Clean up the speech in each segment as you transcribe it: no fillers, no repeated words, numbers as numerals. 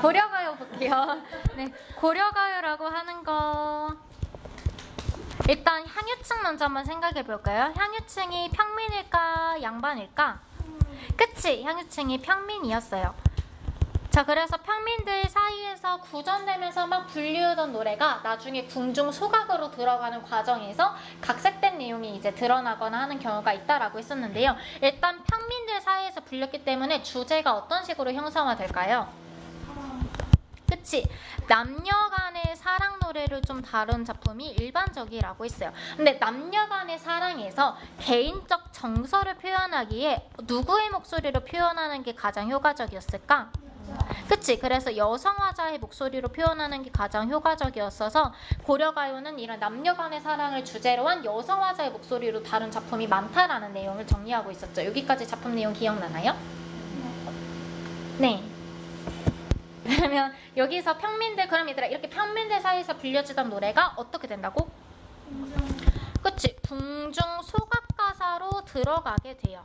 고려가요 볼게요. 네, 고려가요라고 하는 거 일단 향유층 먼저 한번 생각해 볼까요? 향유층이 평민일까 양반일까? 그치, 향유층이 평민이었어요. 자, 그래서 평민들 사이에서 구전되면서 막 불리우던 노래가 나중에 궁중 소각으로 들어가는 과정에서 각색된 내용이 이제 드러나거나 하는 경우가 있다라고 했었는데요. 일단 평민들 사이에서 불렸기 때문에 주제가 어떤 식으로 형성화될까요? 그치? 남녀 간의 사랑 노래를 좀 다룬 작품이 일반적이라고 했어요. 근데 남녀 간의 사랑에서 개인적 정서를 표현하기에 누구의 목소리로 표현하는 게 가장 효과적이었을까? 그치? 그래서 여성화자의 목소리로 표현하는 게 가장 효과적이었어서 고려가요는 이런 남녀 간의 사랑을 주제로 한 여성화자의 목소리로 다룬 작품이 많다라는 내용을 정리하고 있었죠. 여기까지 작품 내용 기억나나요? 네. 그러면 여기서 평민들, 그럼 얘들아 이렇게 평민들 사이에서 불려지던 노래가 어떻게 된다고? 그치? 궁중 소각가사로 들어가게 돼요.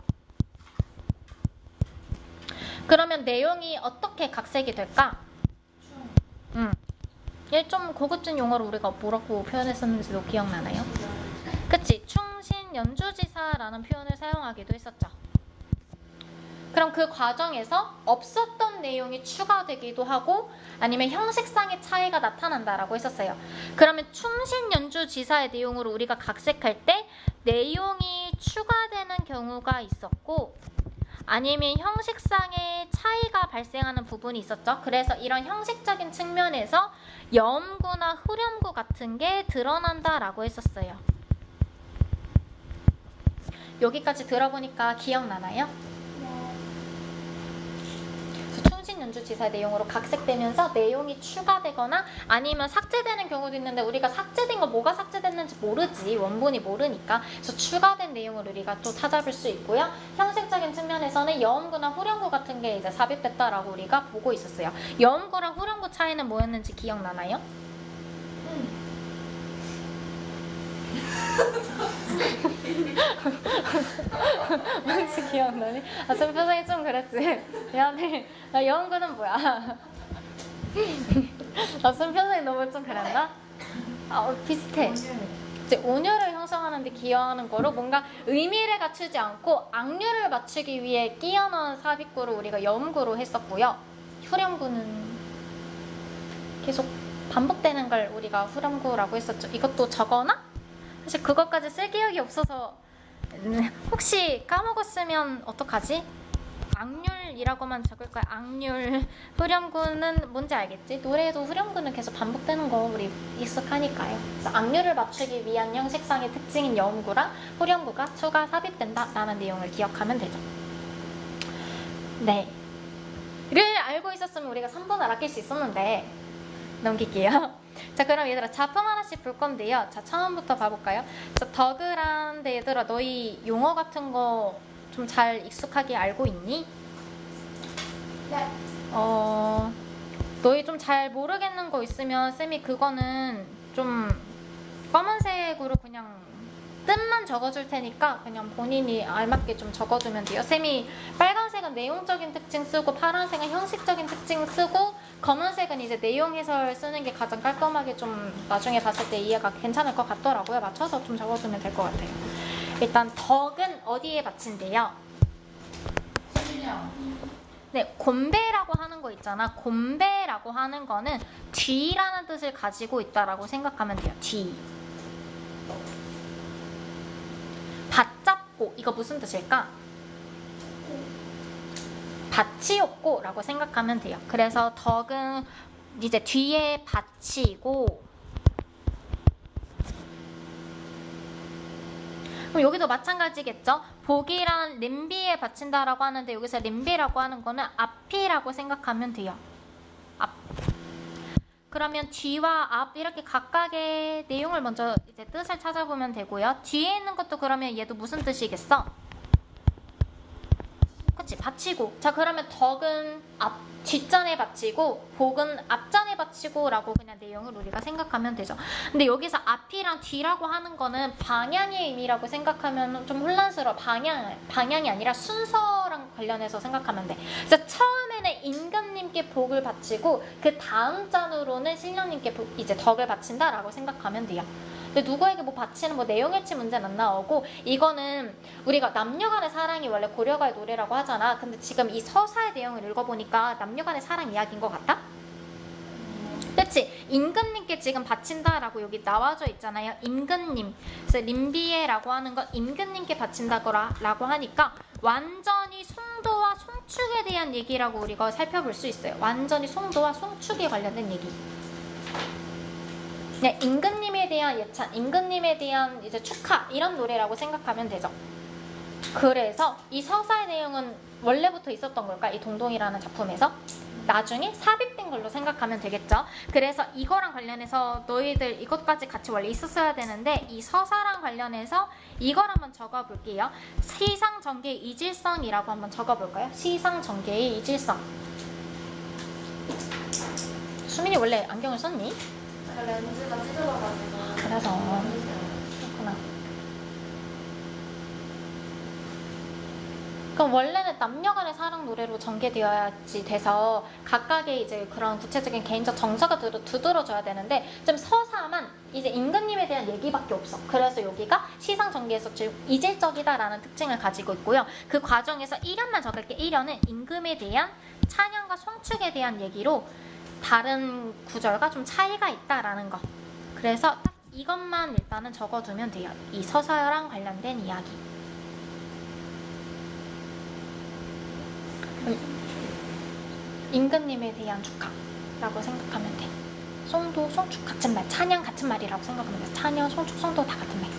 그러면 내용이 어떻게 각색이 될까? 얘 좀 고급진 용어로 우리가 뭐라고 표현했었는지도 기억나나요? 그치? 충신 연주지사라는 표현을 사용하기도 했었죠. 그럼 그 과정에서 없었던 내용이 추가되기도 하고 아니면 형식상의 차이가 나타난다라고 했었어요. 그러면 충신 연주지사의 내용으로 우리가 각색할 때 내용이 추가되는 경우가 있었고 아니면 형식상의 차이가 발생하는 부분이 있었죠. 그래서 이런 형식적인 측면에서 여음구나 후렴구 같은 게 드러난다라고 했었어요. 여기까지 들어보니까 기억나나요? 연주지사 내용으로 각색되면서 내용이 추가되거나 아니면 삭제되는 경우도 있는데 우리가 삭제된 거 뭐가 삭제됐는지 모르지, 원본이 모르니까. 그래서 추가된 내용을 우리가 또 찾아볼 수 있고요. 형식적인 측면에서는 여음구나 후렴구 같은 게 이제 삽입됐다라고 우리가 보고 있었어요. 여음구랑 후렴구 차이는 뭐였는지 기억나나요? 뭔지 기억나니? 아, 좀 표정이 좀 그랬지? 미안해. 나 여음구는 뭐야? 아, 좀 표정이 너무 좀 그랬나? 비슷해. 이제 온율을 형성하는 데 기여하는 거로 뭔가 의미를 갖추지 않고 악률을 맞추기 위해 끼워 넣은 삽입구를 우리가 여음구로 했었고요. 후렴구는 계속 반복되는 걸 우리가 후렴구라고 했었죠. 이것도 적어놔? 사실 그것까지 쓸 기억이 없어서 혹시 까먹었으면 어떡하지? 악률이라고만 적을 거야. 악률. 후렴구는 뭔지 알겠지? 노래에도 후렴구는 계속 반복되는 거 우리 익숙하니까요. 그래서 악률을 맞추기 위한 형식상의 특징인 여음구랑 후렴구가 추가 삽입된다라는 내용을 기억하면 되죠. 네. 를 알고 있었으면 우리가 3분을 아낄 수 있었는데 넘길게요. 자, 그럼 얘들아 작품 하나씩 볼 건데요. 자, 처음부터 봐볼까요? 자, 더글한데 얘들아 너희 용어 같은 거 좀 잘 익숙하게 알고 있니? 네. 너희 좀 잘 모르겠는 거 있으면 쌤이 그거는 좀 검은색으로 그냥 뜻만 적어줄 테니까 그냥 본인이 알맞게 좀 적어두면 돼요. 쌤이 빨간색은 내용적인 특징 쓰고 파란색은 형식적인 특징 쓰고 검은색은 이제 내용 해설 쓰는 게 가장 깔끔하게 좀 나중에 봤을 때 이해가 괜찮을 것 같더라고요. 맞춰서 좀 적어두면 될 것 같아요. 일단 덕은 어디에 받친대요? 네, 곤배라고 하는 거 있잖아. 곤배라고 하는 거는 뒤라는 뜻을 가지고 있다라고 생각하면 돼요. 뒤. 받잡고 이거 무슨 뜻일까? 받치였고 라고 생각하면 돼요. 그래서 덕은 이제 뒤에 받치고 그럼 여기도 마찬가지겠죠? 복이란 림비에 받친다라고 하는데 여기서 림비라고 하는 거는 앞이라고 생각하면 돼요. 앞. 그러면 뒤와 앞 이렇게 각각의 내용을 먼저 이제 뜻을 찾아보면 되고요. 뒤에 있는 것도 그러면 얘도 무슨 뜻이겠어? 그치? 받치고. 자, 그러면 덕은 뒷전에 받치고 복은 앞전에 받치고 라고 그냥 내용을 우리가 생각하면 되죠. 근데 여기서 앞이랑 뒤라고 하는 거는 방향의 의미라고 생각하면 좀 혼란스러워. 방향이 아니라 순서랑 관련해서 생각하면 돼. 그래서 처음에는 임금님께 복을 바치고 그 다음 잔으로는 신령님께 이제 덕을 바친다라고 생각하면 돼요. 근데 누구에게 뭐 바치는 뭐 내용일치 문제는 안 나오고, 이거는 우리가 남녀간의 사랑이 원래 고려가의 노래라고 하잖아. 근데 지금 이 서사의 내용을 읽어보니까 남녀간의 사랑 이야기인 것 같아? 그치? 임금님께 지금 바친다라고 여기 나와져 있잖아요. 임금님. 그래서 림비에라고 하는 건 임금님께 바친다라고 하니까 완전히 송도와 송축에 대한 얘기라고 우리가 살펴볼 수 있어요. 완전히 송도와 송축에 관련된 얘기. 네, 임금님에 대한 예찬, 임금님에 대한 이제 축하 이런 노래라고 생각하면 되죠. 그래서 이 서사의 내용은 원래부터 있었던 걸까? 이 동동이라는 작품에서 나중에 삽입된 걸로 생각하면 되겠죠. 그래서 이거랑 관련해서 너희들 이것까지 같이 원래 있었어야 되는데 이 서사랑 관련해서 이걸 한번 적어볼게요. 시상전개의 이질성이라고 한번 적어볼까요? 시상전개의 이질성. 수민이 원래 안경을 썼니? 렌즈가 찢어져가지고. 그래서 그렇구나. 그럼 원래는 남녀간의 사랑 노래로 전개되어야지 돼서 각각의 이제 그런 구체적인 개인적 정서가 두드러져야 되는데 좀 서사만 이제 임금님에 대한 얘기밖에 없어. 그래서 여기가 시상 전개에서 이질적이다라는 특징을 가지고 있고요. 그 과정에서 1연만 적을게. 1연은 임금에 대한 찬양과 송축에 대한 얘기로 다른 구절과 좀 차이가 있다라는 거. 그래서 딱 이것만 일단은 적어두면 돼요. 이 서사랑 관련된 이야기. 임금님에 대한 축하라고 생각하면 돼. 송도, 송축 같은 말, 찬양 같은 말이라고 생각하면 돼. 찬양, 송축, 송도 다 같은 말.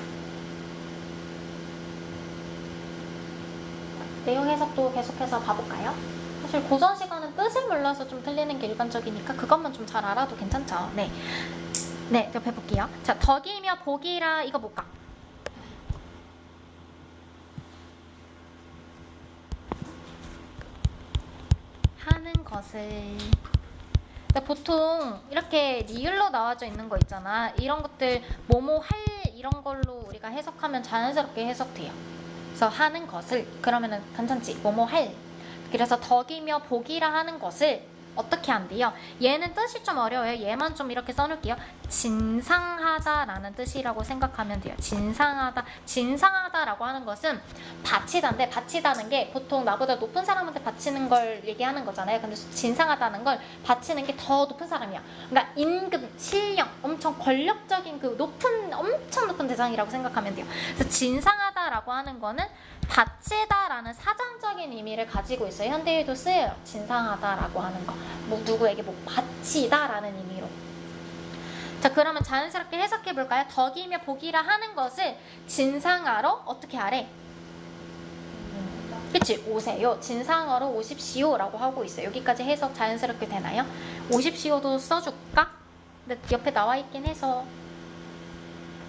내용 해석도 계속해서 봐볼까요? 사실 고전 시간은 뜻을 몰라서 좀 틀리는 게 일반적이니까 그것만 좀 잘 알아도 괜찮죠. 네, 옆에 볼게요. 자, 덕이며 복이라 이거 볼까? 하는 것을. 보통 이렇게 리을로 나와져 있는 거 있잖아. 이런 것들 뭐뭐 할 이런 걸로 우리가 해석하면 자연스럽게 해석돼요. 그래서 하는 것을 그러면은 괜찮지? 뭐뭐 할. 그래서 덕이며 복이라 하는 것을 어떻게 한대요? 얘는 뜻이 좀 어려워요. 얘만 좀 이렇게 써놓을게요. 진상하다라는 뜻이라고 생각하면 돼요. 진상하다라고 하는 것은 바치다인데, 바치다는 게 보통 나보다 높은 사람한테 바치는 걸 얘기하는 거잖아요. 근데 진상하다는 걸 바치는 게 더 높은 사람이야. 그러니까 임금, 신령, 엄청 권력적인 그 엄청 높은 대상이라고 생각하면 돼요. 그래서 진상하다라고 하는 거는 바치다라는 사전적인 의미를 가지고 있어요. 현대에도 쓰여요. 진상하다라고 하는 거. 뭐 누구에게 뭐 바치다라는 의미로. 자, 그러면 자연스럽게 해석해 볼까요? 덕이며 복이라 하는 것을 진상하러 어떻게 하래? 그치? 오세요. 진상하러 오십시오라고 하고 있어요. 여기까지 해석 자연스럽게 되나요? 오십시오도 써줄까? 근데 옆에 나와 있긴 해서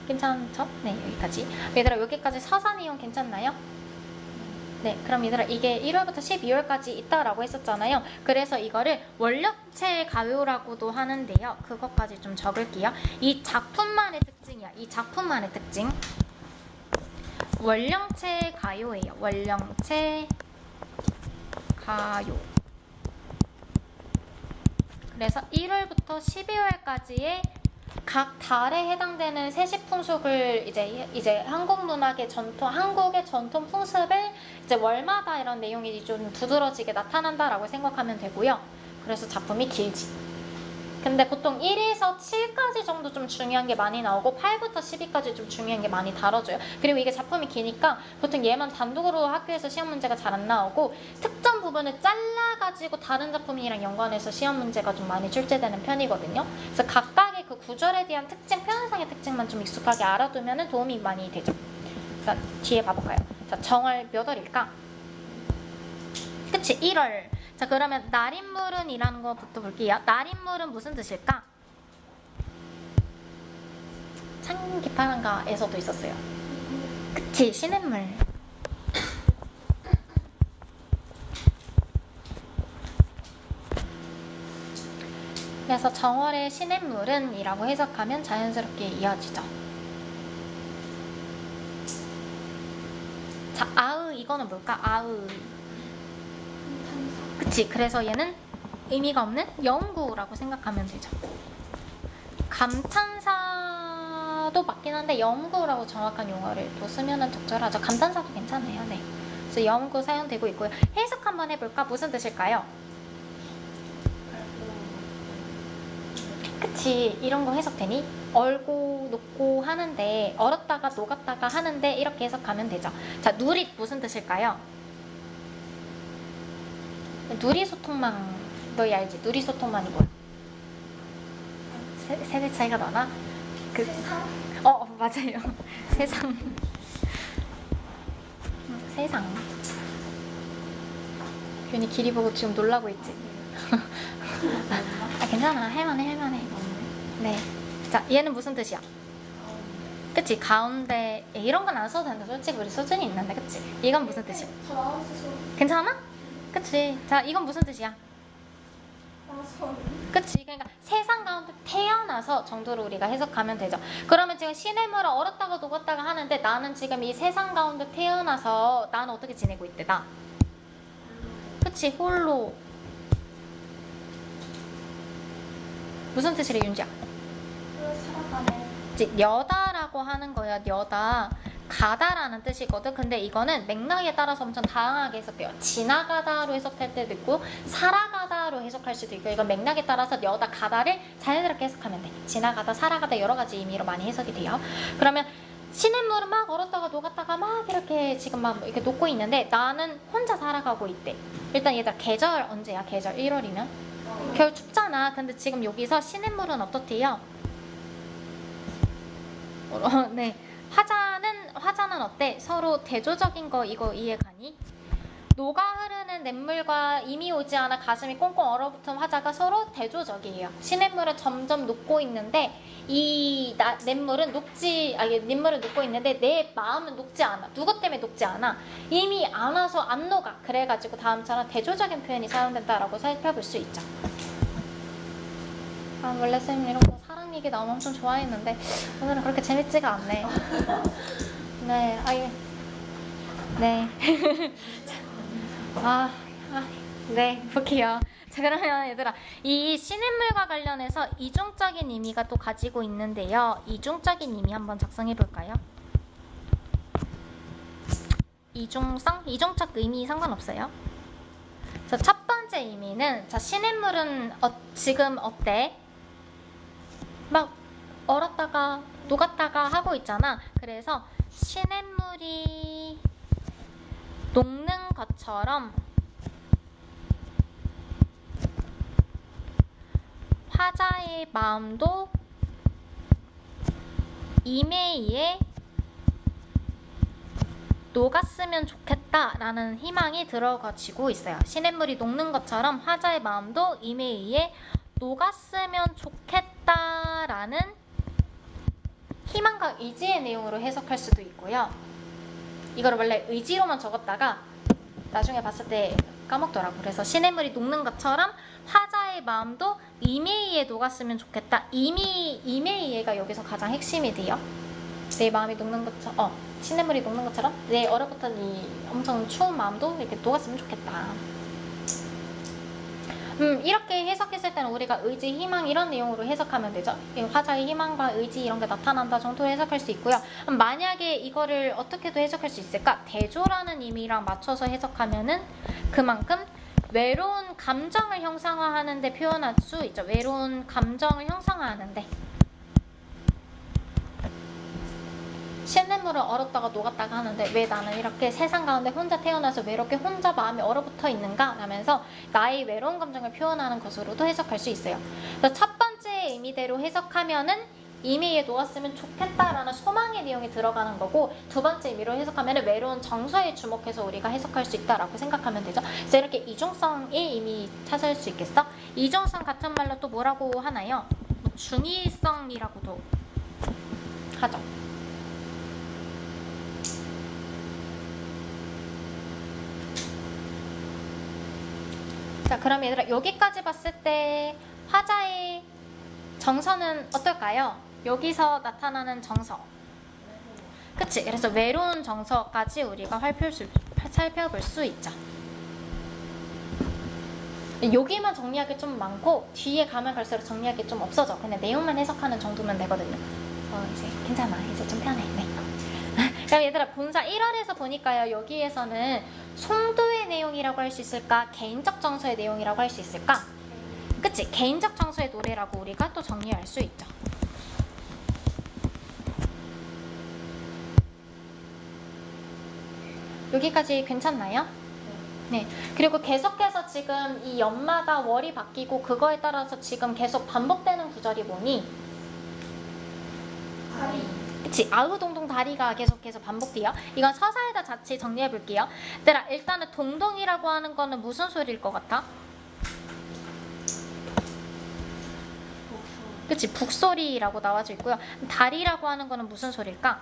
괜찮죠? 네, 여기까지. 얘들아, 여기까지 서사 내용 괜찮나요? 네, 그럼 얘들아, 이게 1월부터 12월까지 있다라고 했었잖아요. 그래서 이거를 원력체 가요라고도 하는데요. 그것까지 좀 적을게요. 이 작품만의 특징이야. 이 작품만의 특징. 원령체 가요예요. 원령체 가요. 그래서 1월부터 12월까지의 각 달에 해당되는 세시풍속을 이제 한국 문학의 전통, 한국의 전통 풍습을 이제 월마다 이런 내용이 좀 두드러지게 나타난다라고 생각하면 되고요. 그래서 작품이 길지. 근데 보통 1에서 7까지 정도 좀 중요한 게 많이 나오고 8부터 12까지 좀 중요한 게 많이 다뤄져요. 그리고 이게 작품이 기니까 보통 얘만 단독으로 학교에서 시험 문제가 잘 안 나오고 특정 부분을 잘라가지고 다른 작품이랑 연관해서 시험 문제가 좀 많이 출제되는 편이거든요. 그래서 각각의 그 구절에 대한 특징, 표현상의 특징만 좀 익숙하게 알아두면 도움이 많이 되죠. 자, 뒤에 봐볼까요? 자, 정월 몇 월일까? 그치, 1월. 자, 그러면 날인물은 이라는 거부터 볼게요. 날인물은 무슨 뜻일까? 창기파란가에서도 있었어요. 그치, 시냇물. 그래서 정월의 시냇물은 이라고 해석하면 자연스럽게 이어지죠. 자, 아의 이거는 뭘까? 아의. 그치? 그래서 얘는 의미가 없는 영구라고 생각하면 되죠. 감탄사도 맞긴 한데 영구라고 정확한 용어를 또 쓰면 적절하죠. 감탄사도 괜찮아요. 네. 그래서 영구 사용되고 있고요. 해석 한번 해볼까? 무슨 뜻일까요? 그치, 이런 거 해석되니? 얼고 녹고 하는데, 얼었다가 녹았다가 하는데 이렇게 해석하면 되죠. 자, 누릿 무슨 뜻일까요? 누리소통망, 너희 알지? 누리소통망이 뭐야? 세대 차이가 나나? 세상? 맞아요. 세상. 세상. 괜히 길이 보고 지금 놀라고 있지? 괜찮아. 할만해. 네. 자, 얘는 무슨 뜻이야? 그치? 가운데 이런 건 안 써도 된다. 솔직히 우리 수준이 있는데, 그치? 이건 무슨 뜻이야? 다 나왔어. 괜찮아? 그치? 자, 이건 무슨 뜻이야? 나왔어. 그치? 그러니까 세상 가운데 태어나서 정도로 우리가 해석하면 되죠. 그러면 지금 시냇물을 얼었다가 녹았다가 하는데 나는 지금 이 세상 가운데 태어나서 나는 어떻게 지내고 있대? 나. 그치? 홀로. 무슨 뜻이래, 윤지야? 살아가네. 이제 여다라고 하는 거야. 여다. 가다라는 뜻이거든. 근데 이거는 맥락에 따라서 엄청 다양하게 해석돼요. 지나가다로 해석할 때도 있고 살아가다로 해석할 수도 있고, 이건 맥락에 따라서 여다, 가다를 자연스럽게 해석하면 돼. 지나가다, 살아가다 여러 가지 의미로 많이 해석이 돼요. 그러면 시냇물은 막 얼었다가 녹았다가 막 이렇게 지금 막 이렇게 녹고 있는데 나는 혼자 살아가고 있대. 일단 얘들아, 계절 언제야? 계절 1월이면? 겨울 춥잖아. 근데 지금 여기서 시냇물은 어떻대요? 네. 화자는 어때? 서로 대조적인 거 이거 이해가니? 녹아 흐르는 냇물과 이미 오지 않아 가슴이 꽁꽁 얼어붙은 화자가 서로 대조적이에요. 시냇물은 점점 녹고 있는데 냇물은 녹고 있는데 내 마음은 녹지 않아. 누구 때문에 녹지 않아? 이미 안 와서 안 녹아. 그래가지고 다음처럼 대조적인 표현이 사용된다라고 살펴볼 수 있죠. 원래 쌤 이런 거 사랑 얘기 나오면 엄청 좋아했는데 오늘은 그렇게 재밌지가 않네. 네, 네. 네, 볼게요. 자, 그러면 얘들아, 이 시냇물과 관련해서 이중적인 의미가 또 가지고 있는데요. 이중적인 의미 한번 작성해 볼까요? 이중성? 이중적 의미 상관없어요. 자, 첫 번째 의미는, 자, 시냇물은 지금 어때? 막 얼었다가 녹았다가 하고 있잖아. 그래서 시냇물이 녹는 것처럼 화자의 마음도 이메이에 녹았으면 좋겠다라는 희망이 들어가지고 있어요. 시냇물이 녹는 것처럼 화자의 마음도 이메이에 녹았으면 좋겠다라는 희망과 의지의 내용으로 해석할 수도 있고요. 이거를 원래 의지로만 적었다가 나중에 봤을 때 까먹더라고. 그래서 시냇물이 녹는 것처럼 화자의 마음도 이메이에 녹았으면 좋겠다. 이메이에가 여기서 가장 핵심이 돼요. 내 마음이 녹는 것처럼, 시냇물이 녹는 것처럼 내 얼어붙은 이 엄청 추운 마음도 이렇게 녹았으면 좋겠다. 이렇게 해석했을 때는 우리가 의지, 희망 이런 내용으로 해석하면 되죠. 화자의 희망과 의지 이런 게 나타난다 정도로 해석할 수 있고요. 만약에 이거를 어떻게도 해석할 수 있을까? 대조라는 의미랑 맞춰서 해석하면은 그만큼 외로운 감정을 형상화하는데 표현할 수 있죠. 외로운 감정을 형상화하는데 시냇물을 얼었다가 녹았다가 하는데 왜 나는 이렇게 세상 가운데 혼자 태어나서 외롭게 혼자 마음이 얼어붙어 있는가 라면서 나의 외로운 감정을 표현하는 것으로도 해석할 수 있어요. 그래서 첫 번째 의미대로 해석하면은 이메이에 녹았으면 좋겠다라는 소망의 내용이 들어가는 거고, 두 번째 의미로 해석하면 외로운 정서에 주목해서 우리가 해석할 수 있다라고 생각하면 되죠. 그래서 이렇게 이중성의 의미 찾을 수 있겠어? 이중성 같은 말로 또 뭐라고 하나요? 중의성이라고도 하죠. 자, 그럼 얘들아, 여기까지 봤을 때 화자의 정서는 어떨까요? 여기서 나타나는 정서. 그치? 그래서 외로운 정서까지 우리가 살펴볼 수 있죠. 여기만 정리하기 좀 많고 뒤에 가면 갈수록 정리하기 좀 없어져. 그냥 내용만 해석하는 정도면 되거든요. 이제 괜찮아. 이제 좀 편해. 네. 그럼 얘들아 본사 1월에서 보니까요. 여기에서는 송도의 내용이라고 할 수 있을까? 개인적 정서의 내용이라고 할 수 있을까? 그치? 개인적 정서의 노래라고 우리가 또 정리할 수 있죠. 여기까지 괜찮나요? 네. 그리고 계속해서 지금 이 연마다 월이 바뀌고 그거에 따라서 지금 계속 반복되는 구절이 뭐니? 다리. 그치? 아우동동 다리가 계속해서 반복돼요. 이건 서사에다 자체 정리해 볼게요. 얘들아 일단은 동동이라고 하는 거는 무슨 소리일 것 같아? 그치? 북소리라고 나와져 있고요. 다리라고 하는 거는 무슨 소리일까?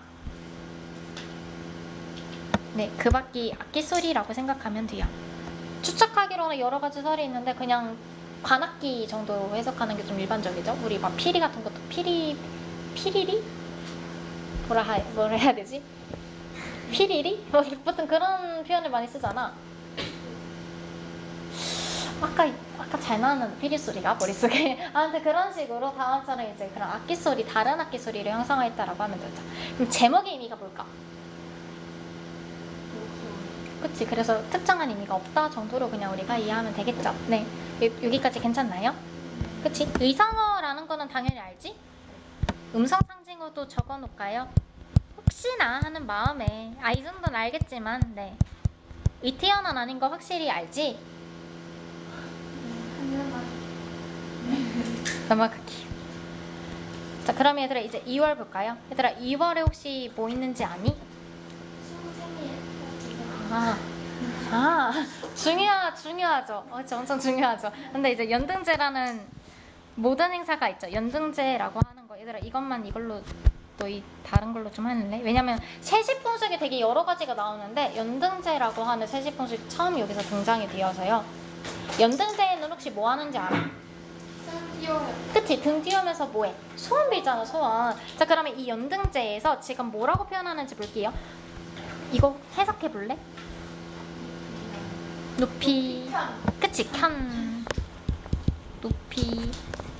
네, 그 밖이 악기 소리라고 생각하면 돼요. 추측하기로는 여러 가지 설이 있는데 그냥 관악기 정도 해석하는 게 좀 일반적이죠. 우리 막 피리 같은 것도 피리리? 뭐라 해야 되지? 피리리? 뭐 보통 그런 표현을 많이 쓰잖아. 아까 잘 나왔는 피리 소리가 머릿속에 아무튼 그런 식으로 다음처럼 이제 그런 악기 소리, 다른 악기 소리를 형성했다라고 하면 되죠. 그럼 제목의 의미가 뭘까? 그치? 그래서 특정한 의미가 없다 정도로 그냥 우리가 이해하면 되겠죠. 네, 여기까지 괜찮나요? 그치? 의성어라는 거는 당연히 알지? 음성 상징어도 적어놓을까요? 혹시나 하는 마음에 이 정도는 알겠지만 네, 의태어는 아닌 거 확실히 알지? 넘어갈게요. 자, 그럼 얘들아 이제 2월 볼까요? 얘들아 2월에 혹시 뭐 있는지 아니? 중요하죠. 엄청 중요하죠. 근데 이제 연등제라는 모든 행사가 있죠. 연등제라고 하는 거. 얘들아 이걸로 너희 다른 걸로 좀 할래? 왜냐면 세시풍속이 되게 여러 가지가 나오는데 연등제라고 하는 세시풍속이 처음 여기서 등장이 되어서요. 연등제에는 혹시 뭐 하는지 알아? 등 띄워요. 그치? 등 띄우면서 뭐해? 소원 빌잖아, 소원. 자, 그러면 이 연등제에서 지금 뭐라고 표현하는지 볼게요. 이거 해석해 볼래? 높이. 그치? 켠. 높이.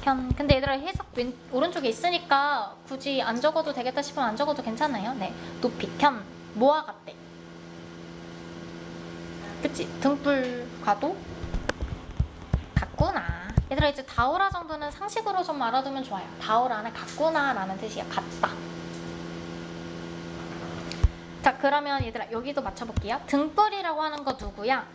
켠. 근데 얘들아 해석 오른쪽에 있으니까 굳이 안 적어도 되겠다 싶으면 안 적어도 괜찮아요. 네. 높이. 켠. 뭐와 같대? 그치? 등불과도 같구나. 얘들아 이제 다오라 정도는 상식으로 좀 알아두면 좋아요. 다오라는 같구나 라는 뜻이야. 같다. 자, 그러면 얘들아 여기도 맞춰볼게요. 등불이라고 하는 거 누구야?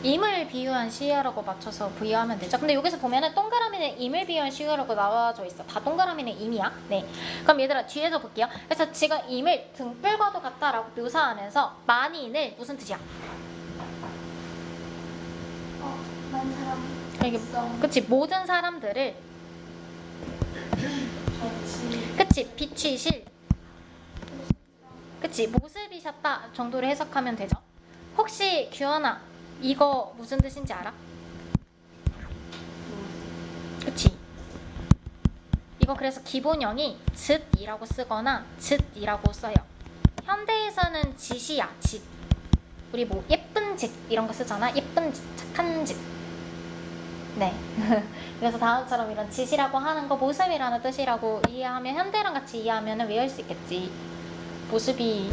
임을 비유한 시야라고 맞춰서 부여하면 되죠. 근데 여기서 보면은 동그라미는 임을 비유한 시야라고 나와져 있어. 다 동그라미는 임이야. 네. 그럼 얘들아 뒤에서 볼게요. 그래서 지금 임을 등불과도 같다라고 묘사하면서 만인을 무슨 뜻이야? 많은 사람. 이게 그치? 모든 사람들을 정치. 그치? 비추실 그치? 모습이셨다 정도로 해석하면 되죠. 혹시 규현아 이거 무슨 뜻인지 알아? 그치? 이거 그래서 기본형이 쯧이라고 쓰거나 쯧이라고 써요. 현대에서는 쯧이야. 쯧. 우리 뭐 예쁜 쯧 이런 거 쓰잖아. 예쁜 쯧, 착한 쯧. 네. 그래서 다음처럼 이런 쯧이라고 하는 거 모습이라는 뜻이라고 이해하면 현대랑 같이 이해하면 외울 수 있겠지. 모습이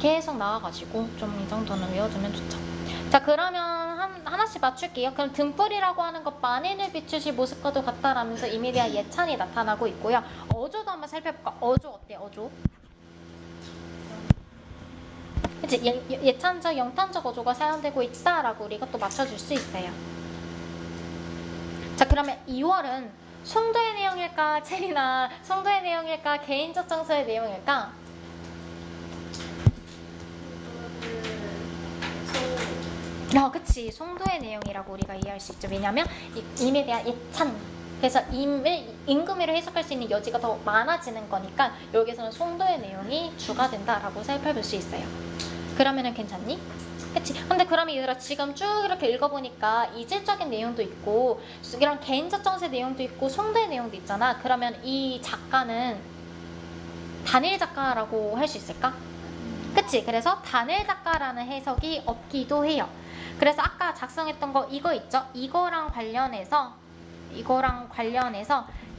계속 나와가지고 좀 이 정도는 외워두면 좋죠. 자, 그러면 하나씩 맞출게요. 그럼 등불이라고 하는 것 만인을 비추실 모습과도 같다라면서 임에 대한 예찬이 나타나고 있고요. 어조도 한번 살펴볼까? 어조 어때? 어조? 그치? 예찬적, 영탄적 어조가 사용되고 있다라고 우리가 또 맞춰줄 수 있어요. 자, 그러면 2월은 송도의 내용일까? 체리나 송도의 내용일까? 개인적 정서의 내용일까? 그치. 송도의 내용이라고 우리가 이해할 수 있죠. 왜냐면 임에 대한 예찬. 그래서 임을 임금으로 해석할 수 있는 여지가 더 많아지는 거니까 여기서는 송도의 내용이 주가 된다라고 살펴볼 수 있어요. 그러면은 괜찮니? 그치? 근데 그러면 얘들아 지금 쭉 이렇게 읽어보니까 이질적인 내용도 있고 이런 개인적 정세 내용도 있고 송도의 내용도 있잖아. 그러면 이 작가는 단일 작가라고 할 수 있을까? 그치? 그래서 단일 작가라는 해석이 없기도 해요. 그래서 아까 작성했던 거 이거 있죠? 이거랑 관련해서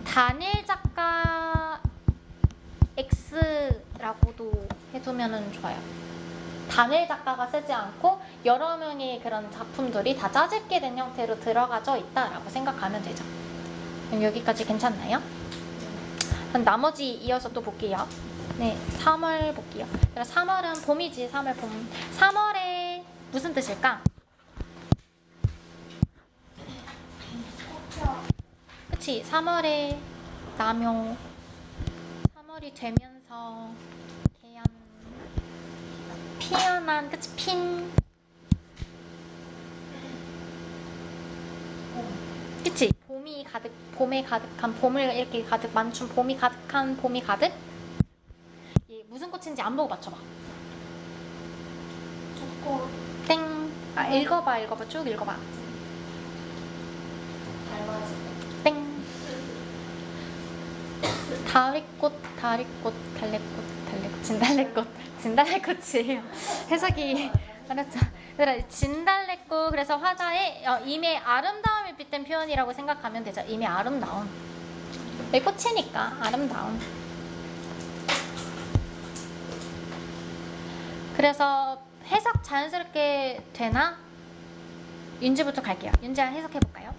단일 작가 X라고도 해두면 좋아요. 단일 작가가 쓰지 않고 여러 명의 그런 작품들이 다 짜집게 된 형태로 들어가져 있다라고 생각하면 되죠. 그럼 여기까지 괜찮나요? 그럼 나머지 이어서 또 볼게요. 네, 3월 볼게요. 3월은 봄이지, 3월 봄. 3월에 무슨 뜻일까? 그치, 3월에 남용. 3월이 되면서 개연. 피어난, 그치, 핀. 그치, 봄에 가득한, 봄을 이렇게 가득 맞춘 봄이 가득한, 봄이 가득. 얘 무슨 꽃인지 안 보고 맞춰봐. 좋고 땡. 아, 읽어봐, 쭉 읽어봐. 닮아지. 땡. 다리꽃, 달래꽃, 진달래꽃이에요. 해석이 어렵죠. 그래, 진달래꽃, 그래서 화자의 임의 아름다움이 빗댄 표현이라고 생각하면 되죠. 임의 아름다움. 왜 꽃이니까 아름다움. 그래서 해석 자연스럽게 되나? 윤지부터 갈게요. 윤지야 해석해볼까요?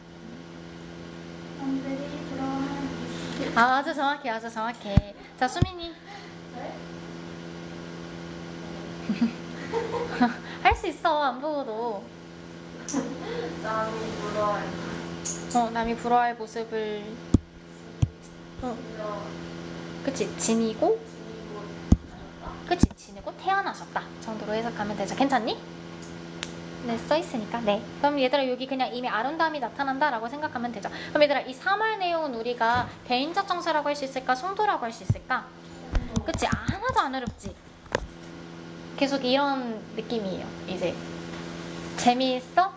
남들이 부러워하는 이슈. 아, 아주 정확해. 자, 수민이. 할 수 있어, 안 보고도. 남이 부러워할 남이 부러워할 모습을. 그치, 지니고 태어나셨다 정도로 해석하면 되죠. 괜찮니? 네, 써있으니까. 네. 그럼 얘들아 여기 그냥 이미 아름다움이 나타난다라고 생각하면 되죠. 그럼 얘들아 이 3월 내용은 우리가 개인적 정서라고 할 수 있을까? 송도라고 할 수 있을까? 그치? 하나도 안 어렵지? 계속 이런 느낌이에요. 이제 재미있어?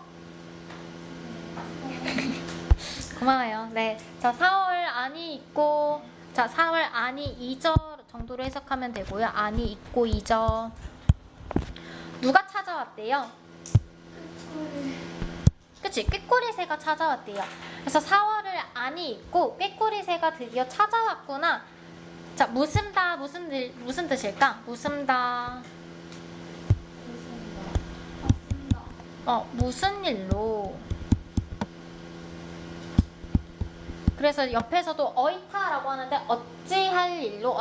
고마워요. 네. 자, 4월 안이 있고, 자, 4월 안이 잊어 정도로 해석하면 되고요. 안이 있고 잊어. 누가 찾아왔대요? 그치? 꾀꼬리새가 찾아왔대요. 그래서 4월을 안이 있고 꾀꼬리새가 드디어 찾아왔구나. 자, 무슨다 무슨 뜻일까? 무슨다. 무슨 일로. 그래서 옆에서도 어이타라고 하는데 어찌할 일로,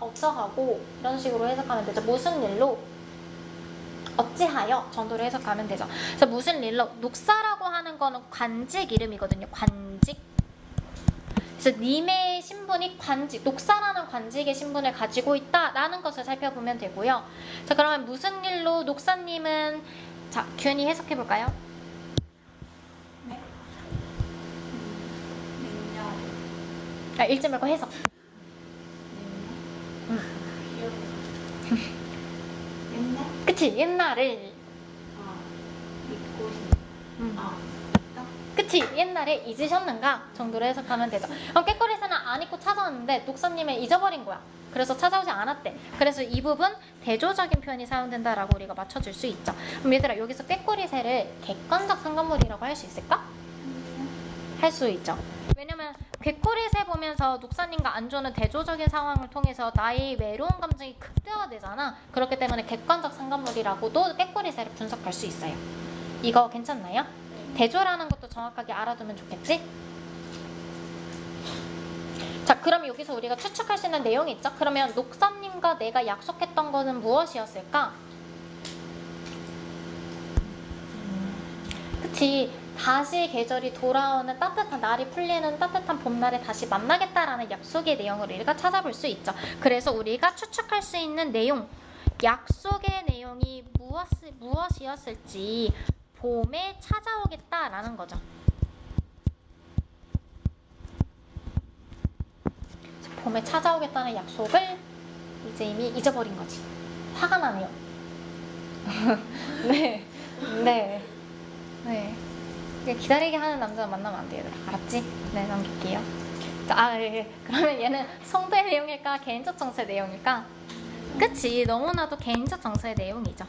어쩌하고 이런 식으로 해석하면 되죠. 무슨 일로, 어찌하여 정도로 해석하면 되죠. 그래서 무슨 일로, 녹사라고 하는 거는 관직 이름이거든요. 관직. 그래서 님의 신분이 관직, 녹사라는 관직의 신분을 가지고 있다라는 것을 살펴보면 되고요. 자, 그러면 무슨 일로 녹사님은, 자, 규현이 해석해볼까요? 네. 아, 읽지 말고 해석. 옛날? 그치, 옛날을. 믿고 그치, 옛날에 잊으셨는가 정도로 해석하면 되죠. 그럼 꾀꼬리새는 안 잊고 찾아왔는데 녹사님은 잊어버린 거야. 그래서 찾아오지 않았대. 그래서 이 부분 대조적인 표현이 사용된다라고 우리가 맞춰줄 수 있죠. 그럼 얘들아 여기서 꾀꼬리새를 객관적 상관물이라고 할 수 있을까? 할 수 있죠. 왜냐면 꾀꼬리새 보면서 녹사님과 안조는 대조적인 상황을 통해서 나의 외로운 감정이 극대화되잖아. 그렇기 때문에 객관적 상관물이라고도 꾀꼬리새를 분석할 수 있어요. 이거 괜찮나요? 대조라는 것도 정확하게 알아두면 좋겠지? 자, 그럼 여기서 우리가 추측할 수 있는 내용이 있죠? 그러면 녹사님과 내가 약속했던 거는 무엇이었을까? 그치, 다시 계절이 돌아오는 따뜻한 날이 풀리는 따뜻한 봄날에 다시 만나겠다라는 약속의 내용을 우리가 찾아볼 수 있죠. 그래서 우리가 추측할 수 있는 내용, 약속의 내용이 무엇이었을지 봄에 찾아오겠다라는 거죠. 봄에 찾아오겠다는 약속을 이제 이미 잊어버린 거지. 화가 나네요. 네. 네. 네. 기다리게 하는 남자 만나면 안 돼, 얘들아. 알았지? 네, 넘길게요. 자, 예. 그러면 얘는 송도의 내용일까? 개인적 정서의 내용일까? 그치. 너무나도 개인적 정서의 내용이죠.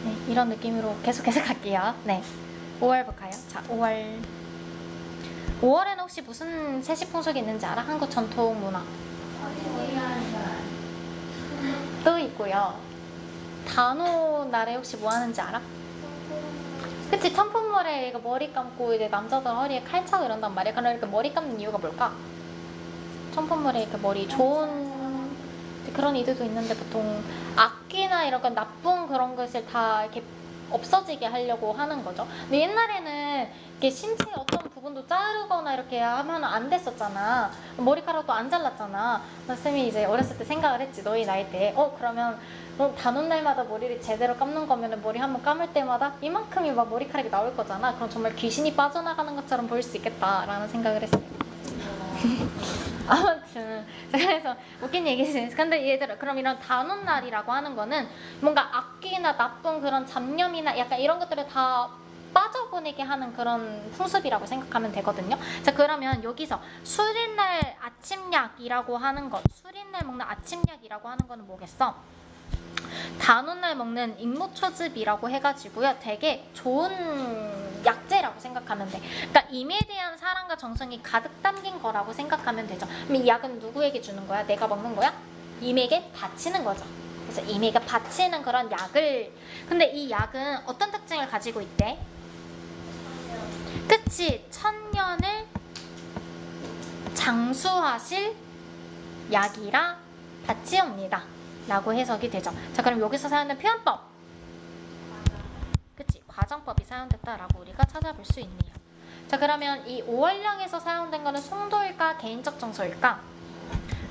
네, 이런 느낌으로 계속해서 갈게요. 네. 5월 볼까요? 자, 5월. 5월에는 혹시 무슨 세시풍속이 있는지 알아? 한국 전통 문화. 또 있고요. 단오 날에 혹시 뭐 하는지 알아? 그치, 청풍물에 이거 머리 감고 이제 남자들 허리에 칼 차고 이런단 말이야. 그럼 이렇게 머리 감는 이유가 뭘까? 청풍물에 이렇게 머리 좋은 그런 이들도 있는데 보통 악귀나 이런 건 나쁜 그런 것을 다 이렇게 없어지게 하려고 하는 거죠. 근데 옛날에는 이렇게 신체 어떤 부분도 자르거나 이렇게 하면 안 됐었잖아. 머리카락도 안 잘랐잖아. 쌤이 이제 어렸을 때 생각을 했지. 너희 나이 때. 그러면 단오는 날마다 머리를 제대로 감는 거면 머리 한번 감을 때마다 이만큼이 막 머리카락이 나올 거잖아. 그럼 정말 귀신이 빠져나가는 것처럼 보일 수 있겠다라는 생각을 했어요. 아무튼 그래서 웃긴 얘기지. 근데 얘들아, 그럼 이런 단오날이라고 하는 거는 뭔가 악귀나 나쁜 그런 잡념이나 약간 이런 것들을 다 빠져보내게 하는 그런 풍습이라고 생각하면 되거든요. 자, 그러면 여기서 술인날 아침약이라고 하는 것, 술인날 먹는 아침약이라고 하는 거는 뭐겠어? 단오날 먹는 임모초즙이라고 해가지고요. 되게 좋은 약재라고 생각하면 돼. 그러니까 임에 대한 사랑과 정성이 가득 담긴 거라고 생각하면 되죠. 그럼 이 약은 누구에게 주는 거야? 내가 먹는 거야? 임에게 바치는 거죠. 그래서 임에게 바치는 그런 약을. 근데 이 약은 어떤 특징을 가지고 있대? 그치? 천년을 장수하실 약이라 바치옵니다 라고 해석이 되죠. 자, 그럼 여기서 사용된 표현법. 그치? 과정법이 사용됐다라고 우리가 찾아볼 수 있네요. 자, 그러면 이 오월령에서 사용된 거는 송도일까? 개인적 정서일까?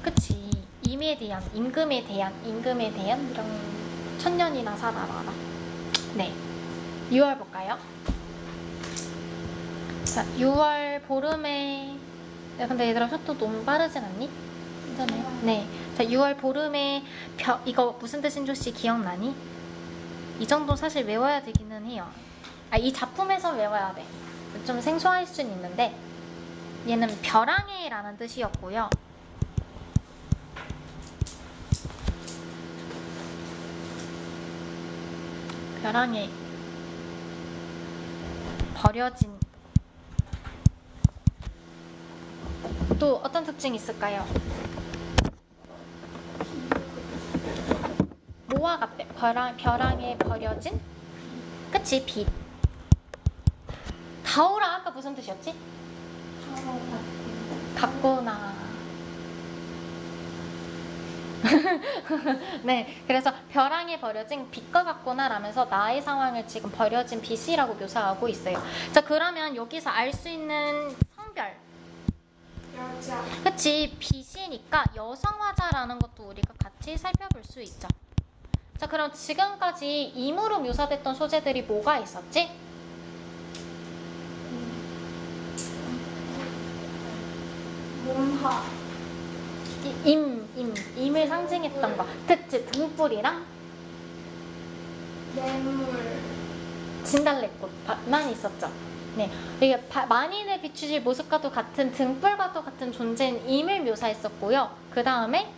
그치? 임에 대한, 임금에 대한 이런 천년이나 살아라. 네. 6월 볼까요? 자, 6월 보름에. 야, 근데 얘들아, 속도 너무 빠르진 않니? 네. 자, 6월 보름에 이거 무슨 뜻인지 혹시 기억나니? 이 정도 사실 외워야 되기는 해요. 이 작품에서 외워야 돼. 좀 생소할 수는 있는데 얘는 벼랑해라는 뜻이었고요. 벼랑해. 버려진. 또 어떤 특징이 있을까요? 뭐와 같대? 벼랑에 버려진? 그치, 빛. 다오라 아까 무슨 뜻이었지? 같구나. 네, 그래서 벼랑에 버려진 빛과 같구나 라면서 나의 상황을 지금 버려진 빛이라고 묘사하고 있어요. 자, 그러면 여기서 알 수 있는 성별. 여자. 그치, 빛이니까 여성화자라는 것도 우리가 같이 살펴볼 수 있죠. 자, 그럼 지금까지 임으로 묘사됐던 소재들이 뭐가 있었지? 몸화. 임을 상징했던 거. 그치, 등불이랑 뇌물. 진달래꽃만 있었죠. 네, 이게 만인을 비추실 모습과도 같은 등불과도 같은 존재인 임을 묘사했었고요. 그 다음에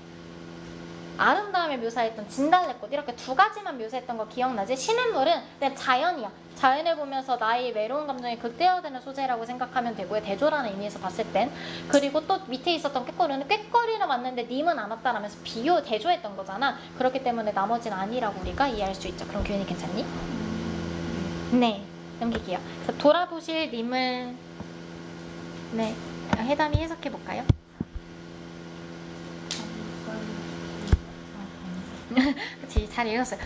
아름다움을 묘사했던 진달래꽃, 이렇게 두 가지만 묘사했던 거 기억나지? 시냇물은 그냥 자연이야. 자연을 보면서 나의 외로운 감정이 극대화되는 소재라고 생각하면 되고요. 대조라는 의미에서 봤을 땐. 그리고 또 밑에 있었던 꾀꼬리는 꾀꼬리는 맞는데 님은 안 왔다라면서 대조했던 거잖아. 그렇기 때문에 나머지는 아니라고 우리가 이해할 수 있죠. 그럼 교훈이 괜찮니? 네, 넘길게요. 그래서 돌아보실 님을 네, 해담이 해석해볼까요? 그치, 잘 읽었어요.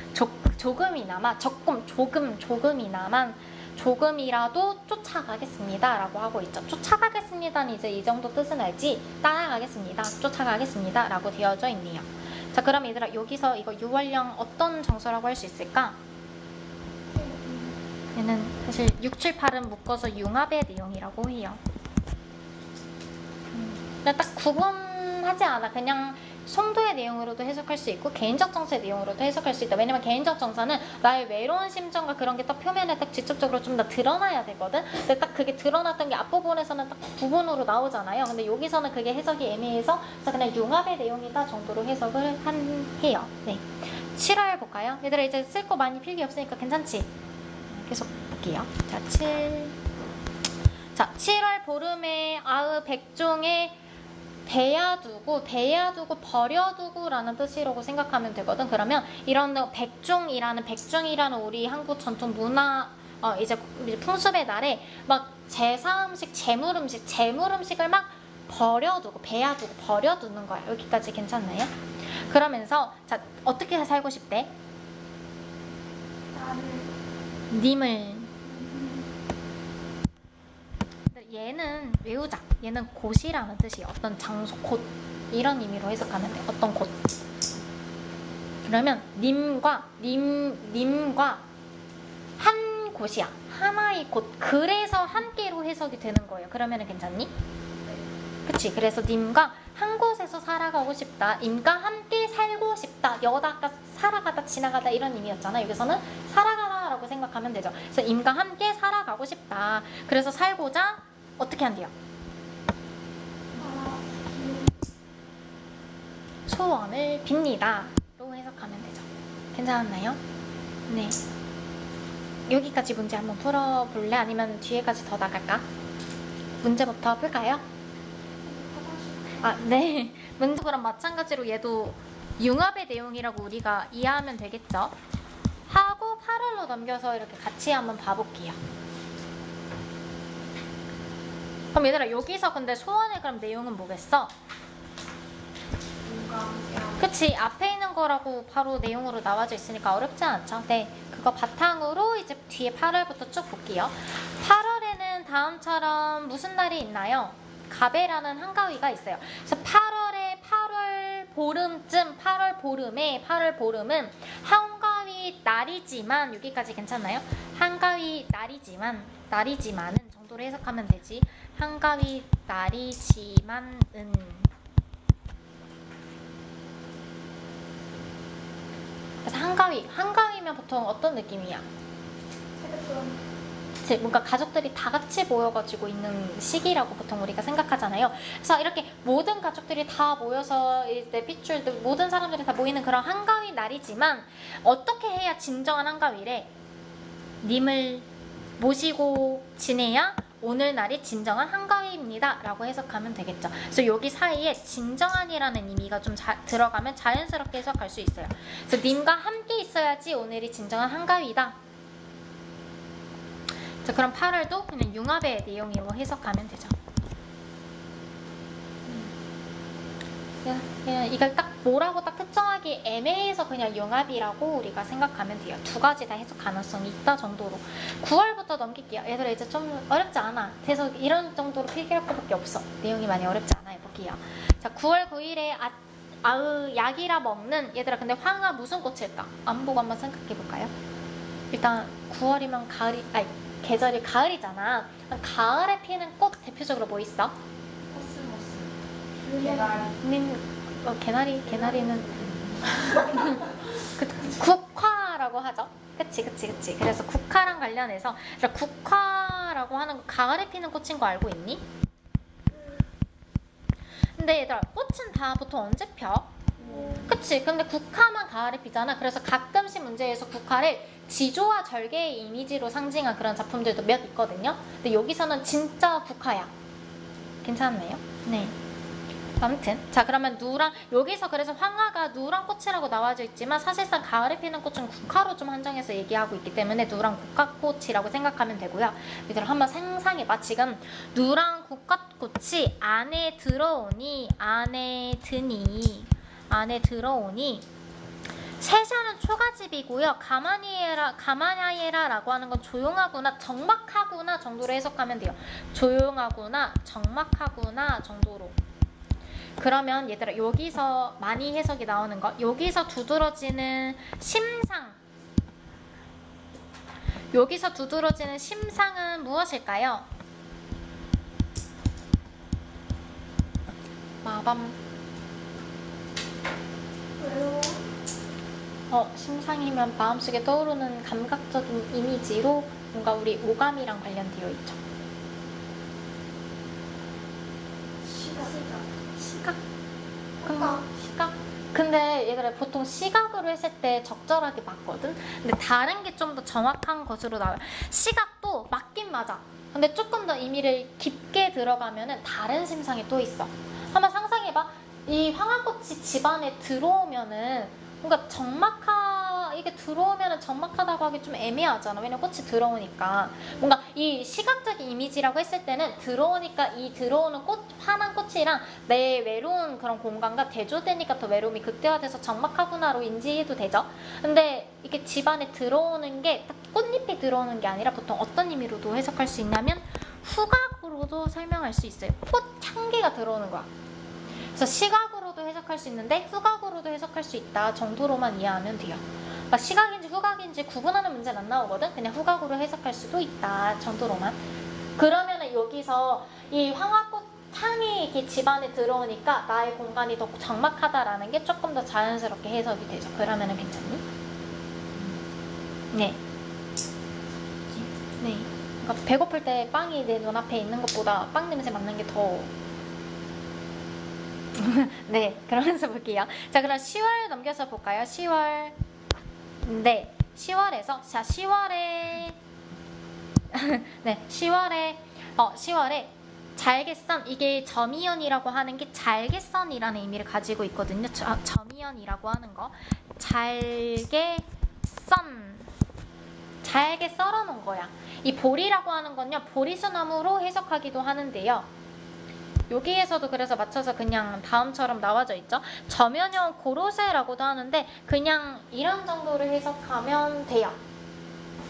조금이라도 쫓아가겠습니다 라고 하고 있죠. 쫓아가겠습니다는 이제 이 정도 뜻은 알지, 따라가겠습니다, 쫓아가겠습니다 라고 되어져 있네요. 자, 그럼 얘들아, 여기서 이거 유월령 어떤 정서라고 할 수 있을까? 얘는 사실 6, 7, 8은 묶어서 융합의 내용이라고 해요. 근데 딱 구분하지 않아. 그냥 송도의 내용으로도 해석할 수 있고 개인적 정서의 내용으로도 해석할 수 있다. 왜냐면 개인적 정서는 나의 외로운 심정과 그런 게 딱 표면에 딱 직접적으로 좀 더 드러나야 되거든. 근데 딱 그게 드러났던 게 앞부분에서는 딱 부분으로 나오잖아요. 근데 여기서는 그게 해석이 애매해서 그래서 그냥 융합의 내용이다 정도로 해석을 해요. 네. 7월 볼까요? 얘들아 이제 쓸 거 많이 필기 없으니까 괜찮지? 계속 볼게요. 자, 7월 보름에 아의 백종에 대야두고 버려두고라는 뜻이라고 생각하면 되거든. 그러면 이런 백종이라는 우리 한국 전통 문화 이제 풍습의 날에 막 제사 음식, 재물 음식을 막 배야두고 버려두는 거야. 여기까지 괜찮나요? 그러면서 자 어떻게 살고 싶대? 님을 얘는 외우자. 얘는 곳이라는 뜻이에요. 어떤 장소, 곳 이런 의미로 해석하면 돼. 어떤 곳. 그러면 님과 한 곳이야. 하나의 곳. 그래서 함께로 해석이 되는 거예요. 그러면은 괜찮니? 그치? 그래서 님과 한 곳에서 살아가고 싶다. 님과 함께 살고 싶다. 여기다 아까 살아가다 지나가다 이런 의미였잖아. 여기서는 살아가다라고 생각하면 되죠. 그래서 님과 함께 살아가고 싶다. 그래서 살고자 어떻게 한대요? 소원을 빕니다. 로 해석하면 되죠. 괜찮았나요? 네. 여기까지 문제 한번 풀어볼래? 아니면 뒤에까지 더 나갈까? 문제부터 풀까요? 네. 문제 그럼 마찬가지로 얘도 융합의 내용이라고 우리가 이해하면 되겠죠? 하고 8월로 넘겨서 이렇게 같이 한번 봐볼게요. 그럼 얘들아 여기서 근데 소원의 그럼 내용은 뭐겠어? 그치, 앞에 있는 거라고 바로 내용으로 나와져 있으니까 어렵지 않죠? 네, 그거 바탕으로 이제 뒤에 8월부터 쭉 볼게요. 8월에는 다음처럼 무슨 날이 있나요? 가베라는 한가위가 있어요. 그래서 8월 보름은 한가위 날이지만 여기까지 괜찮나요? 한가위 날이지만은 정도로 해석하면 되지. 한가위 날이지만은 그래서 한가위면 보통 어떤 느낌이야? 그치, 뭔가 가족들이 다 같이 모여가지고 있는 시기라고 보통 우리가 생각하잖아요. 그래서 이렇게 모든 가족들이 다 모여서 이제 핏줄들 모든 사람들이 다 모이는 그런 한가위 날이지만 어떻게 해야 진정한 한가위래? 님을 모시고 지내야 오늘날이 진정한 한가위입니다 라고 해석하면 되겠죠. 그래서 여기 사이에 진정한이라는 의미가 좀 들어가면 자연스럽게 해석할 수 있어요. 그래서 님과 함께 있어야지 오늘이 진정한 한가위다. 자, 그럼 8월도 그냥 융합의 내용으로 해석하면 되죠. 이걸 딱 뭐라고 딱 특정하기 애매해서 그냥 융합이라고 우리가 생각하면 돼요. 두 가지 다 해석 가능성이 있다 정도로. 9월부터 넘길게요. 얘들아 이제 좀 어렵지 않아. 그래서 이런 정도로 필기할 것밖에 없어. 내용이 많이 어렵지 않아. 해볼게요. 자, 9월 9일에 약이라 먹는 얘들아 근데 황화 무슨 꽃일까? 안 보고 한번 생각해볼까요? 일단 9월이면 계절이 가을이잖아. 가을에 피는 꽃 대표적으로 뭐 있어? 개나리는 국화라고 하죠. 그치. 그래서 국화랑 관련해서 국화라고 하는 거 가을에 피는 꽃인 거 알고 있니? 근데 얘들아 꽃은 다 보통 언제 펴? 그치. 근데 국화만 가을에 피잖아. 그래서 가끔씩 문제에서 국화를 지조와 절개의 이미지로 상징한 그런 작품들도 몇 있거든요. 근데 여기서는 진짜 국화야. 괜찮나요? 네. 아무튼 자 그러면 여기서 그래서 황화가 누런 꽃이라고 나와져 있지만 사실상 가을에 피는 꽃은 국화로 좀 한정해서 얘기하고 있기 때문에 누런 국화꽃이라고 생각하면 되고요. 얘들아 한번 상상해봐. 지금 누런 국화꽃이 안에 들어오니 세자는 초가집이고요. 가마니에라라고 하는 건 조용하구나, 적막하구나 정도로 해석하면 돼요. 조용하구나, 적막하구나 정도로. 그러면 얘들아 여기서 많이 해석이 나오는 거, 여기서 두드러지는 심상은 무엇일까요? 마밤 심상이면 마음속에 떠오르는 감각적인 이미지로 뭔가 우리 오감이랑 관련되어 있죠. 시각. 시각. 근데 얘들아 보통 시각으로 했을 때 적절하게 맞거든? 근데 다른 게 좀 더 정확한 것으로 나와요. 시각도 맞긴 맞아. 근데 조금 더 의미를 깊게 들어가면은 다른 심상이 또 있어. 한번 상상해봐. 이 황화꽃이 집안에 들어오면은 뭔가 이게 들어오면은 적막하다고 하기 좀 애매하잖아. 왜냐면 꽃이 들어오니까. 뭔가 이 시각적인 이미지라고 했을 때는 들어오니까 이 들어오는 환한 꽃이랑 내 외로운 그런 공간과 대조되니까 더 외로움이 극대화돼서 적막하구나로 인지해도 되죠. 근데 이게 집안에 들어오는 게 딱 꽃잎이 들어오는 게 아니라 보통 어떤 의미로도 해석할 수 있냐면 후각으로도 설명할 수 있어요. 꽃 향기가 들어오는 거야. 그래서 시각으로도 해석할 수 있는데 후각으로도 해석할 수 있다 정도로만 이해하면 돼요. 그러니까 시각인지 후각인지 구분하는 문제는 안 나오거든. 그냥 후각으로 해석할 수도 있다 정도로만. 그러면은 여기서 이 황화꽃 향이 이렇게 집안에 들어오니까 나의 공간이 더 적막하다라는 게 조금 더 자연스럽게 해석이 되죠. 그러면은 괜찮니? 네. 네. 그러니까 배고플 때 빵이 내 눈앞에 있는 것보다 빵 냄새 맡는 게 더 네, 그러면서 볼게요. 자, 그럼 10월 넘겨서 볼까요? 10월. 네, 10월에서 자, 10월에 네, 10월에 잘개선, 이게 점이연이라고 하는 게 잘개선이라는 의미를 가지고 있거든요. 점이연이라고 하는 거. 잘게 썰어놓은 거야. 이 보리라고 하는 건요, 보리수나무로 해석하기도 하는데요. 여기에서도 그래서 맞춰서 그냥 다음처럼 나와져 있죠. 저면형 고로쇠라고도 하는데 그냥 이런 정도로 해석하면 돼요.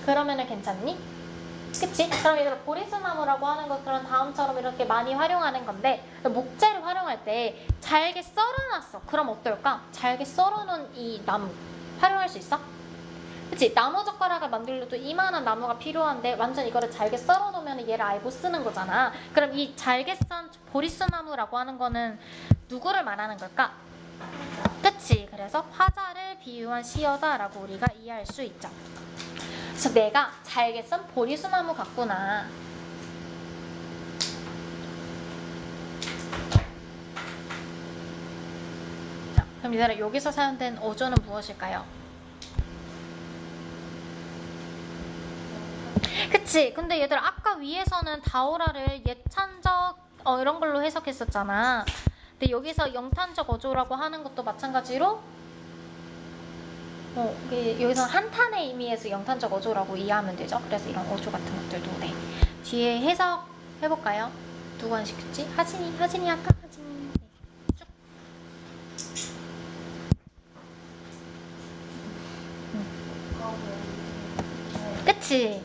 그러면은 괜찮니? 그치? 그럼 얘들아 보리수나무라고 하는 거 그런 다음처럼 이렇게 많이 활용하는 건데 목재를 활용할 때 잘게 썰어놨어. 그럼 어떨까? 잘게 썰어놓은 이 나무 활용할 수 있어? 그치? 나무젓가락을 만들려도 이만한 나무가 필요한데 완전 이거를 잘게 썰어놓으면 얘를 아예 못 쓰는 거잖아. 그럼 이 잘게 썬 보리수나무라고 하는 거는 누구를 말하는 걸까? 그치? 그래서 화자를 비유한 시어다라고 우리가 이해할 수 있죠. 그래서 내가 잘게 썬 보리수나무 같구나. 자, 그럼 얘들아 여기서 사용된 어조는 무엇일까요? 그치? 근데 얘들 아까 위에서는 다오라를 예찬적 이런 걸로 해석했었잖아. 근데 여기서 영탄적 어조라고 하는 것도 마찬가지로 여기서 한탄의 의미에서 영탄적 어조라고 이해하면 되죠. 그래서 이런 어조 같은 것들도 네. 뒤에 해석 해볼까요? 누구 안 시켰지? 하진이 할까? 하진이 네. 쭉. 그치?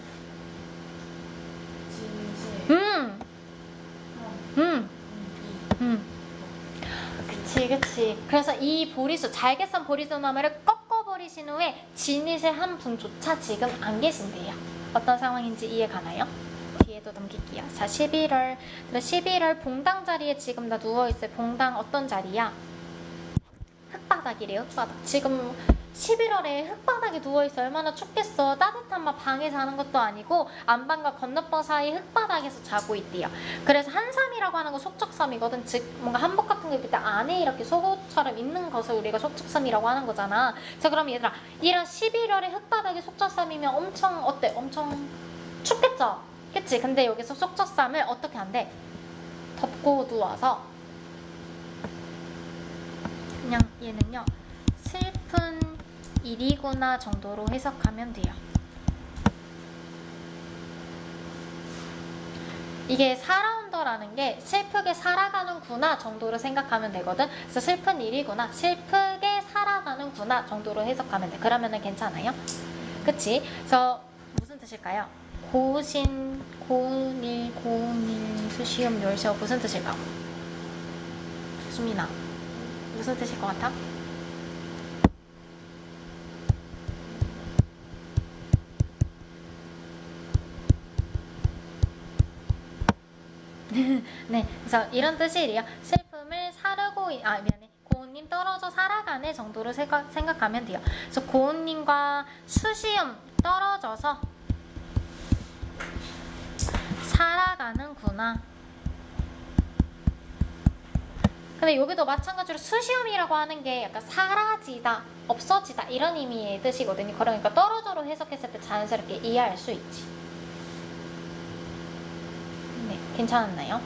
그치. 그래서 이 잘게 썬 보리수나무를 꺾어버리신 후에 진윗의 한 분조차 지금 안 계신대요. 어떤 상황인지 이해 가나요? 뒤에도 넘길게요. 자, 11월 봉당 자리에 지금 나 누워있어요. 봉당 어떤 자리야? 흙바닥이래요. 흙바닥. 지금 11월에 흙바닥에 누워있어 얼마나 춥겠어. 따뜻한 막 방에 자는 것도 아니고 안방과 건너방 사이 흙바닥에서 자고 있대요. 그래서 한삼이라고 하는 거 속적삼이거든. 즉 뭔가 한복 같은 거 입을 때 안에 이렇게 속옷처럼 있는 것을 우리가 속적삼이라고 하는 거잖아. 자, 그럼 얘들아 이런 11월에 흙바닥에 속적삼이면 엄청 어때? 엄청 춥겠죠? 그치? 근데 여기서 속적삼을 어떻게 한대? 덮고 누워서 그냥 얘는요 슬픈 일이구나 정도로 해석하면 돼요. 이게 살아온다라는 게 슬프게 살아가는구나 정도로 생각하면 되거든. 그래서 슬픈 일이구나, 슬프게 살아가는구나 정도로 해석하면 돼. 그러면은 괜찮아요? 그치? 그래서 무슨 뜻일까요? 고신, 고운일, 수시음, 멸시어 무슨 뜻일까? 수민아 무슨 뜻일 것 같아? 네, 그래서 이런 뜻이에요. 슬픔을 사르고, 미안해. 고운일 고은님 떨어져 살아가네 정도로 생각하면 돼요. 그래서 고은님과 수시음 떨어져서 살아가는구나. 근데 여기도 마찬가지로 수시음이라고 하는 게 약간 사라지다, 없어지다 이런 의미의 뜻이거든요. 그러니까 떨어져로 해석했을 때 자연스럽게 이해할 수 있지. 네, 괜찮았나요?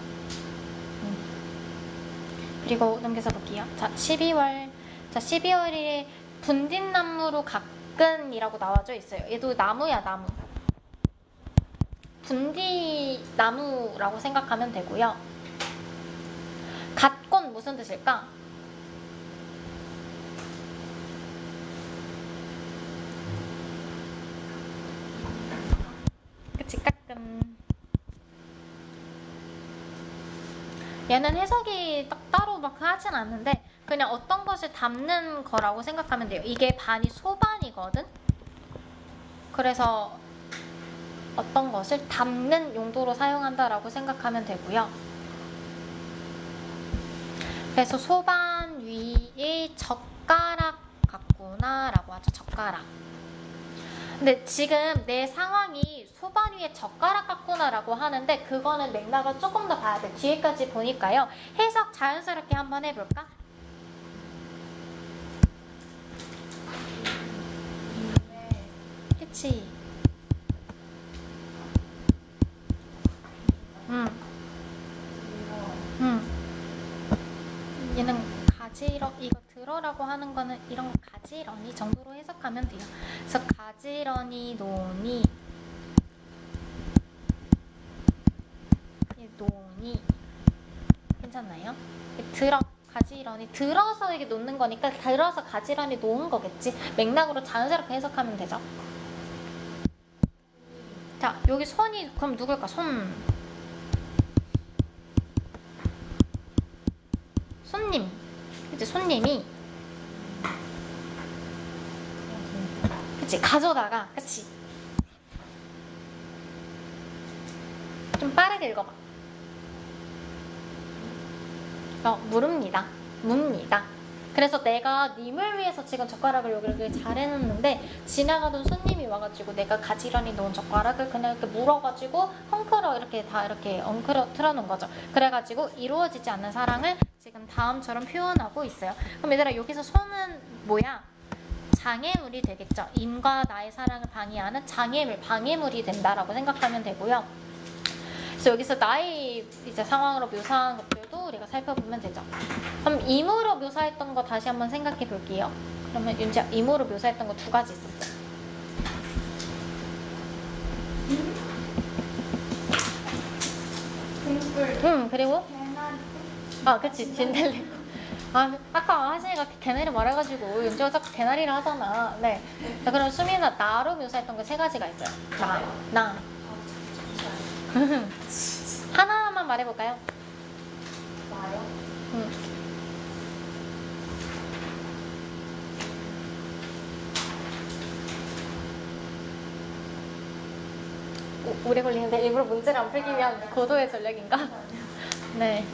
그리고 넘겨서 볼게요. 자, 12월. 자, 12월에 분딧나무로 가끈이라고 나와져 있어요. 얘도 나무야, 나무. 분디나무라고 생각하면 되고요. 갓곤 무슨 뜻일까? 그치, 가끔. 얘는 해석이 따로 막 하진 않는데 그냥 어떤 것을 담는 거라고 생각하면 돼요. 이게 반이 소반이거든? 그래서 어떤 것을 담는 용도로 사용한다라고 생각하면 되고요. 그래서 소반 위에 젓가락 같구나 라고 하죠. 젓가락. 근데 지금 내 상황이 소반 위에 젓가락 같구나 라고 하는데 그거는 맥락을 조금 더 봐야 돼. 뒤에까지 보니까요. 해석 자연스럽게 한번 해볼까? 그치? 얘는 가지러 이거 들어라고 하는 거는 이런 거 가지런히 정도로 해석하면 돼요. 그래서 가지런히 노니 노니 괜찮나요? 들어 가지런히 들어서 이게 놓는 거니까 들어서 가지런히 놓은 거겠지. 맥락으로 자연스럽게 해석하면 되죠. 자, 여기 손이 그럼 누굴까? 손님. 그치, 손님이. 그치, 가져다가. 그치. 좀 빠르게 읽어봐. 물읍니다. 묻니다. 그래서 내가 님을 위해서 지금 젓가락을 여기를 잘 해놨는데 지나가던 손님이 와가지고 내가 가지런히 놓은 젓가락을 그냥 이렇게 물어가지고 헝클어 이렇게 다 이렇게 엉클어 틀어놓은 거죠. 그래가지고 이루어지지 않는 사랑을 지금 다음처럼 표현하고 있어요. 그럼 얘들아 여기서 손은 뭐야? 장애물이 되겠죠. 임과 나의 사랑을 방해하는 장애물, 방해물이 된다라고 생각하면 되고요. 그래서 여기서 나의 이제 상황으로 묘사한 것들도 우리가 살펴보면 되죠. 그럼 임으로 묘사했던 거 다시 한번 생각해 볼게요. 그러면 윤지야, 임으로 묘사했던 거 두 가지 있었죠. 등불. 그리고 그치, 진달래. 아까 하진이가 개나리 말해가지고 윤지가 자꾸 개나리를 하잖아. 네. 자, 그럼 수민아, 나로 묘사했던 거 세 가지가 있어요. 나. 하나만 말해볼까요? 나요? 오래 걸리는데 일부러 문제를 안 풀기 위한 고도의 전략인가? 네.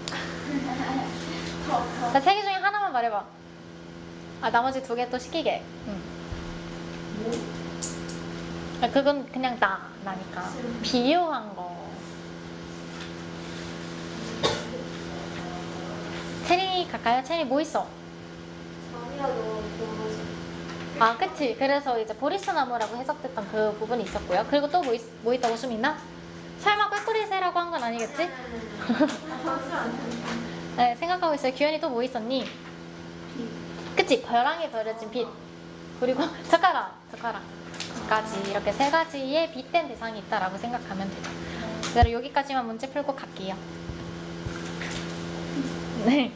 자, 세 개 중에 하나만 말해봐. 나머지 두 개 또 시키게. 그건 그냥 나니까. 비유한 거. 체리 갈까요? 체리 뭐 있어? 자기가 너무 좋아서. 그치. 그래서 이제 보리스 나무라고 해석됐던 그 부분이 있었고요. 그리고 또 뭐 있다고 수민나? 설마 꾀꼬리새라고 한 건 아니겠지? 네, 생각하고 있어요. 규현이 또 뭐 있었니? 그치. 벼랑에 버려진 빛. 그리고 젓가락까지 이렇게 세 가지의 빛된 대상이 있다라고 생각하면 되죠. 그대로 여기까지만 문제 풀고 갈게요. 네.